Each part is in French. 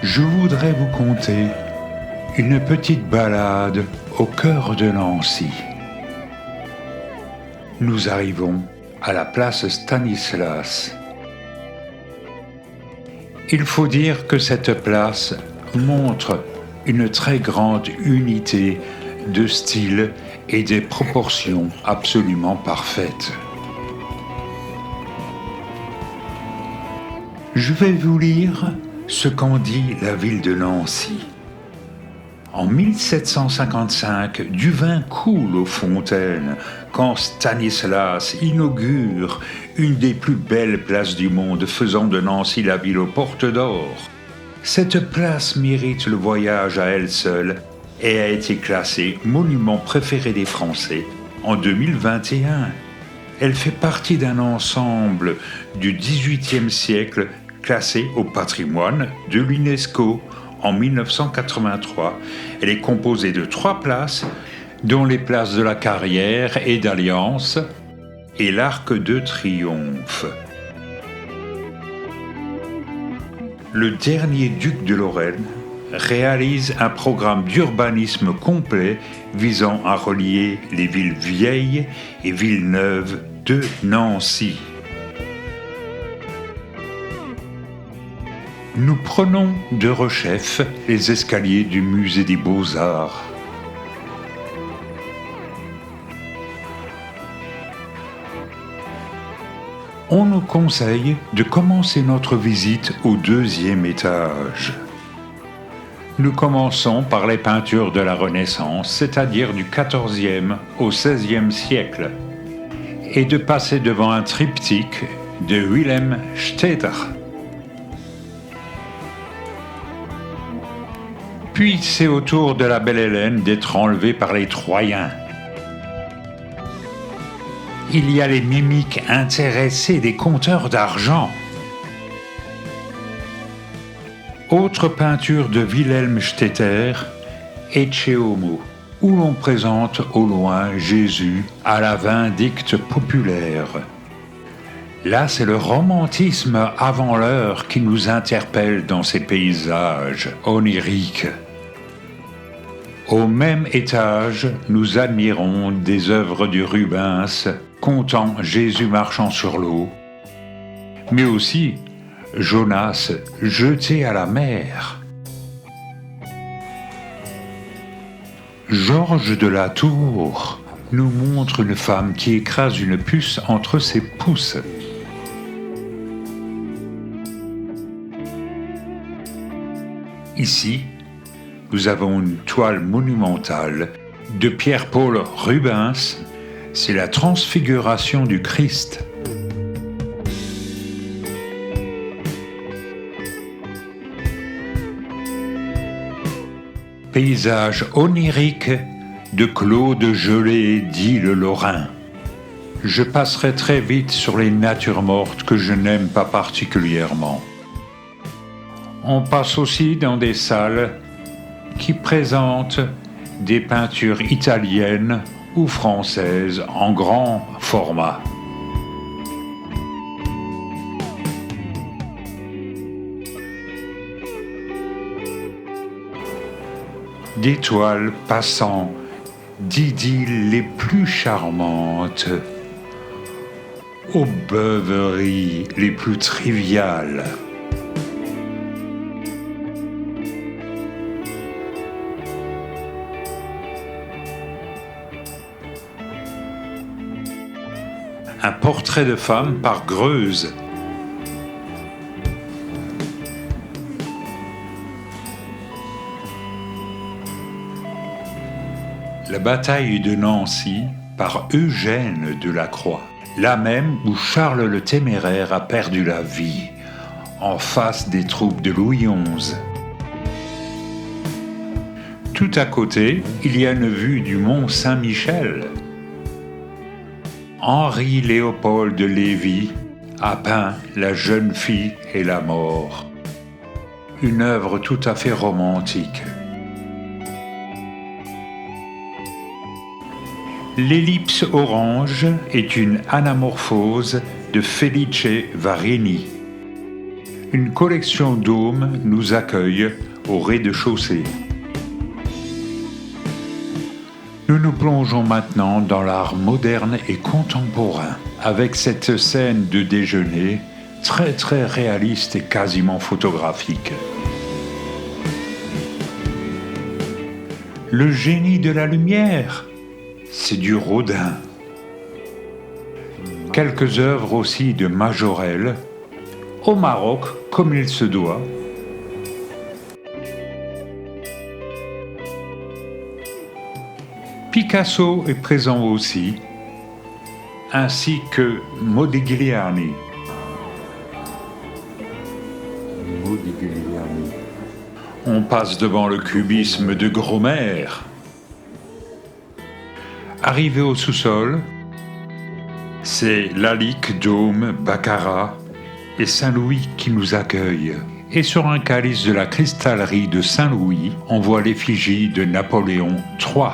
Je voudrais vous conter une petite balade au cœur de Nancy. Nous arrivons à la place Stanislas. Il faut dire que cette place montre une très grande unité de style et des proportions absolument parfaites. Je vais vous lire ce qu'en dit la ville de Nancy. En 1755, du vin coule aux fontaines quand Stanislas inaugure une des plus belles places du monde, faisant de Nancy la ville aux portes d'or. Cette place mérite le voyage à elle seule et a été classée monument préféré des Français en 2021. Elle fait partie d'un ensemble du XVIIIe siècle classé au patrimoine de l'UNESCO en 1983. Elle est composée de 3 places, dont les places de la Carrière et d'Alliance et l'Arc de Triomphe. Le dernier duc de Lorraine réalise un programme d'urbanisme complet visant à relier les villes vieilles et villes neuves de Nancy. Nous prenons de rechef les escaliers du musée des Beaux-Arts. On nous conseille de commencer notre visite au 2e étage. Nous commençons par les peintures de la Renaissance, c'est-à-dire du XIVe au XVIe siècle, et de passer devant un triptyque de Wilhelm Stetter. Puis c'est au tour de la belle Hélène d'être enlevée par les Troyens. Il y a les mimiques intéressées des conteurs d'argent. Autre peinture de Wilhelm Stetter, Ecce Homo, où l'on présente au loin Jésus à la vindicte populaire. Là, c'est le romantisme avant l'heure qui nous interpelle dans ces paysages oniriques. Au même étage, nous admirons des œuvres du Rubens comptant Jésus marchant sur l'eau, mais aussi Jonas jeté à la mer. Georges de la Tour nous montre une femme qui écrase une puce entre ses pouces. Ici, nous avons une toile monumentale de Pierre-Paul Rubens, c'est la Transfiguration du Christ. Paysage onirique de Claude Gelée, dit le Lorrain. Je passerai très vite sur les natures mortes que je n'aime pas particulièrement. On passe aussi dans des salles qui présentent des peintures italiennes ou françaises en grand format. Des toiles passant d'idylles les plus charmantes aux beuveries les plus triviales. Un portrait de femme par Greuze. La bataille de Nancy par Eugène Delacroix, là même où Charles le Téméraire a perdu la vie, en face des troupes de Louis XI. Tout à côté, il y a une vue du mont Saint-Michel. Henri-Léopold Lévy a peint La jeune fille et la mort, une œuvre tout à fait romantique. L'ellipse orange est une anamorphose de Felice Varini. une collection dômes nous accueille au rez-de-chaussée. Nous nous plongeons maintenant dans l'art moderne et contemporain, avec cette scène de déjeuner très réaliste et quasiment photographique. Le génie de la lumière, c'est du Rodin. Quelques œuvres aussi de Majorelle, au Maroc comme il se doit. Picasso est présent aussi, ainsi que Modigliani. On passe devant le cubisme de Gromer. Arrivé au sous-sol, c'est Lalique, Dôme, Baccarat et Saint-Louis qui nous accueillent. Et sur un calice de la cristallerie de Saint-Louis, on voit l'effigie de Napoléon III.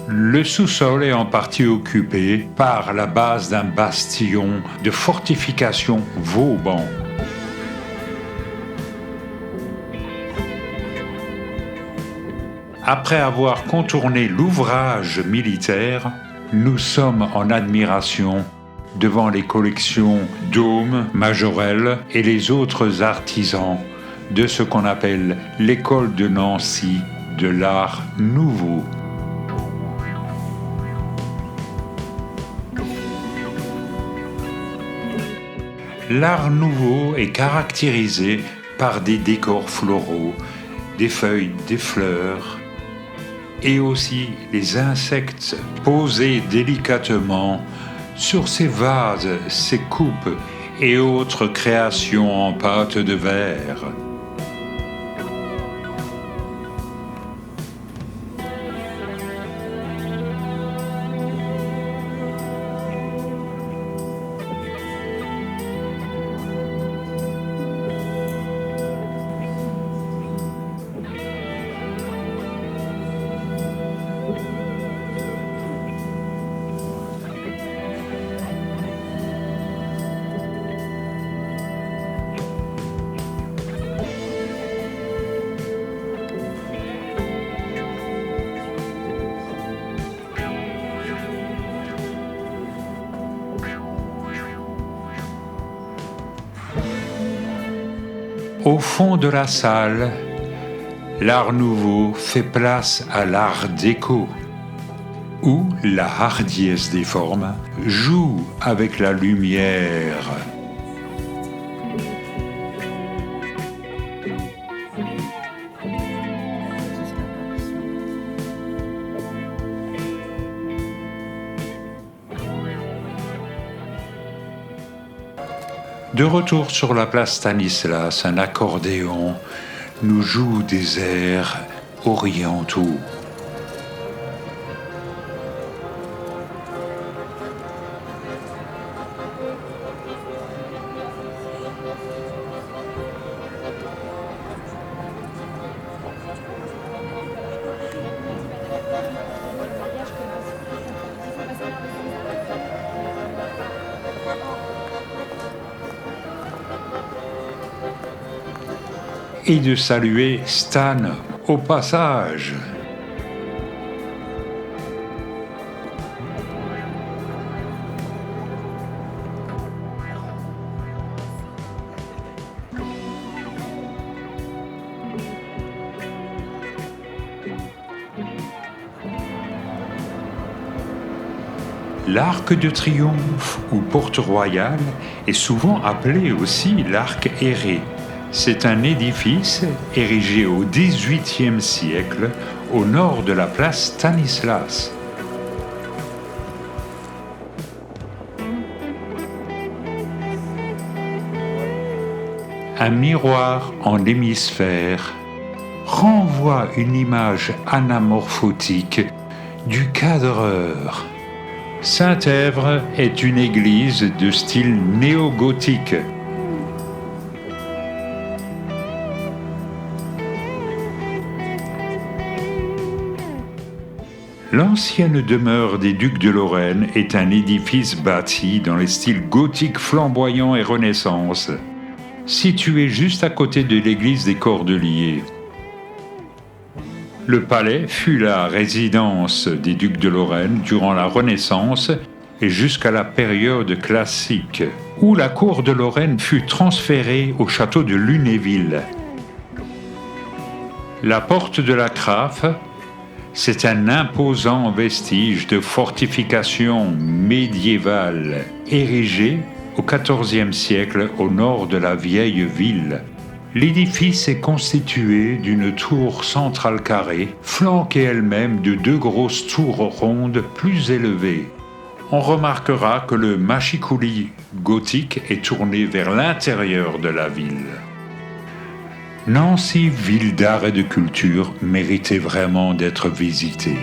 Le sous-sol est en partie occupé par la base d'un bastion de fortification Vauban. Après avoir contourné l'ouvrage militaire, nous sommes en admiration devant les collections Dôme, Majorelle et les autres artisans de ce qu'on appelle l'école de Nancy de l'art nouveau. L'art nouveau est caractérisé par des décors floraux, des feuilles, des fleurs, et aussi les insectes posés délicatement sur ces vases, ces coupes et autres créations en pâte de verre. Au fond de la salle, l'art nouveau fait place à l'art déco, où la hardiesse des formes joue avec la lumière. De retour sur la place Stanislas, un accordéon nous joue des airs orientaux. Et de saluer Stan au passage. L'Arc de Triomphe ou Porte Royale est souvent appelé aussi l'Arc Aéré. C'est un édifice érigé au XVIIIe siècle au nord de la place Stanislas. Un miroir en hémisphère renvoie une image anamorphotique du cadreur. Saint-Èvre est une église de style néo-gothique. L'ancienne demeure des ducs de Lorraine est un édifice bâti dans les styles gothique flamboyant et Renaissance, situé juste à côté de l'église des Cordeliers. Le palais fut la résidence des ducs de Lorraine durant la Renaissance et jusqu'à la période classique, où la cour de Lorraine fut transférée au château de Lunéville. La porte de la Craffe, c'est un imposant vestige de fortification médiévale érigé au XIVe siècle au nord de la vieille ville. L'édifice est constitué d'une tour centrale carrée, flanquée elle-même de deux grosses tours rondes plus élevées. On remarquera que le mâchicoulis gothique est tourné vers l'intérieur de la ville. Nancy, ville d'art et de culture, méritait vraiment d'être visitée.